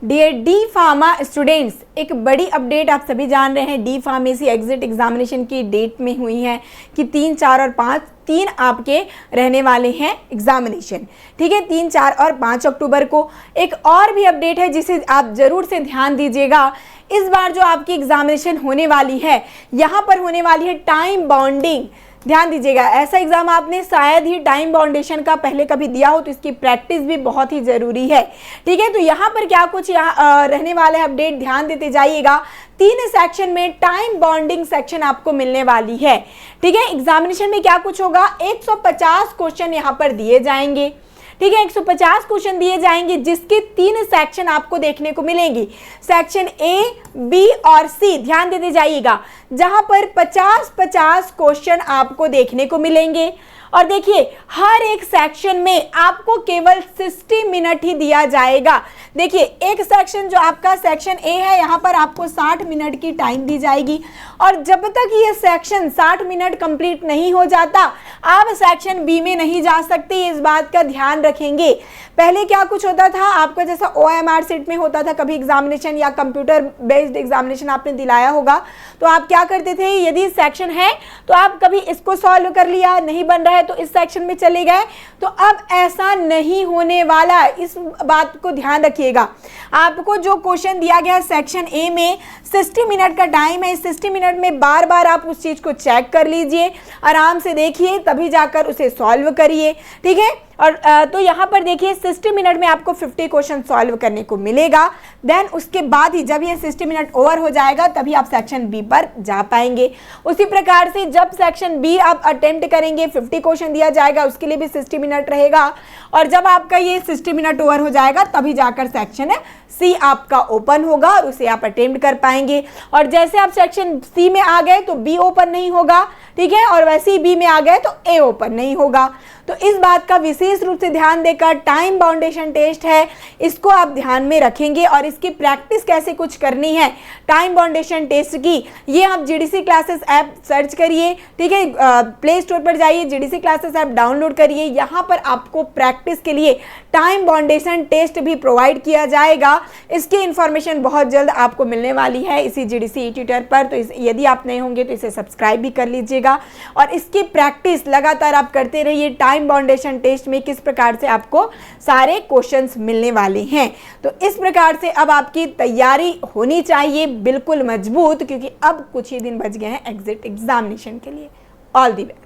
Dear D pharma students, एक बड़ी update आप सभी जान रहे हैं। डी फार्मेसी एग्जिट एग्जामिनेशन की डेट में हुई है कि 3, 4 और 5 तीन आपके रहने वाले हैं एग्जामिनेशन। ठीक है, 3, 4 और 5 अक्टूबर को। एक और भी अपडेट है जिसे आप जरूर से ध्यान दीजिएगा। इस बार जो आपकी एग्जामिनेशन होने वाली है, यहाँ पर होने वाली है टाइम बाउंडिंग। ध्यान दीजिएगा, ऐसा एग्जाम आपने शायद ही टाइम बाउंडेशन का पहले कभी दिया हो, तो इसकी प्रैक्टिस भी बहुत ही जरूरी है। ठीक है, तो यहाँ पर क्या कुछ यहाँ रहने वाले अपडेट ध्यान देते जाइएगा। 3 सेक्शन में टाइम बाउंडिंग सेक्शन आपको मिलने वाली है। ठीक है, एग्जामिनेशन में क्या कुछ होगा, 150 क्वेश्चन यहाँ पर दिए जाएंगे। ठीक है, 150 क्वेश्चन दिए जाएंगे जिसके 3 सेक्शन आपको देखने को मिलेंगी, सेक्शन ए, बी और सी। ध्यान देते जाइएगा, जहां पर 50-50 क्वेश्चन आपको देखने को मिलेंगे। और देखिए, हर एक सेक्शन में आपको केवल 60 मिनट ही दिया जाएगा। देखिए, एक सेक्शन जो आपका सेक्शन ए है, यहाँ पर आपको 60 मिनट की टाइम दी जाएगी। और जब तक ये सेक्शन 60 मिनट कंप्लीट नहीं हो जाता, आप सेक्शन बी में नहीं जा सकते। इस बात का ध्यान रखेंगे। पहले क्या कुछ होता था, आपका जैसा OMR सीट में होता था कभी एग्जामिनेशन, या कंप्यूटर बेस्ड एग्जामिनेशन आपने दिलाया होगा, तो आप क्या करते थे, यदि सेक्शन है तो आप कभी इसको सॉल्व कर लिया, नहीं बन रहा है तो इस सेक्शन में चले गए। तो अब ऐसा नहीं होने वाला, इस बात को ध्यान रखिएगा। आपको जो क्वेश्चन दिया गया है सेक्शन ए में, 60 मिनट का टाइम है। इस 60 मिनट में बार बार आप उस चीज को चेक कर लीजिए, आराम से देखिए, तभी जाकर उसे सॉल्व करिए। ठीक है, और तो यहाँ पर देखिए 60 मिनट में आपको 50 क्वेश्चन सॉल्व करने को मिलेगा। देन उसके बाद ही जब ये 60 मिनट ओवर हो जाएगा, तभी आप सेक्शन बी पर जा पाएंगे। उसी प्रकार से जब सेक्शन बी आप अटेम्प्ट करेंगे, 50 क्वेश्चन दिया जाएगा, उसके लिए भी 60 मिनट रहेगा। और जब आपका ये 60 मिनट ओवर हो जाएगा, तभी जाकर सेक्शन सी आपका ओपन होगा और उसे आप अटेम्प्ट कर पाएंगे। और जैसे आप सेक्शन सी में आ गए तो बी ओपन नहीं होगा। ठीक है, और वैसे ही बी में आ गए तो ए ओपन नहीं होगा। तो इस बात का विशेष रूप से ध्यान देकर, टाइम बाउंडेशन टेस्ट है, इसको आप ध्यान में रखेंगे। और इसकी प्रैक्टिस कैसे कुछ करनी है टाइम बाउंडेशन टेस्ट की, ये आप GDC क्लासेस ऐप सर्च करिए। ठीक है, प्ले स्टोर पर जाइए, GDC क्लासेस ऐप डाउनलोड करिए। यहाँ पर आपको प्रैक्टिस के लिए टाइम बाउंडेशन टेस्ट भी प्रोवाइड किया जाएगा। इसकी इंफॉर्मेशन बहुत जल्द आपको मिलने वाली है इसी GDC ई-ट्यूटर पर। तो यदि आप नए होंगे तो इसे सब्सक्राइब भी कर लीजिएगा। और इसकी प्रैक्टिस लगातार आप करते रहिए। टाइम बाउंडेशन टेस्ट में किस प्रकार से आपको सारे क्वेश्चंस मिलने वाले हैं, तो इस प्रकार से अब आपकी तैयारी होनी चाहिए बिल्कुल मजबूत, क्योंकि अब कुछ ही दिन बच गए हैं एग्जिट एग्जामिनेशन के लिए। All the best.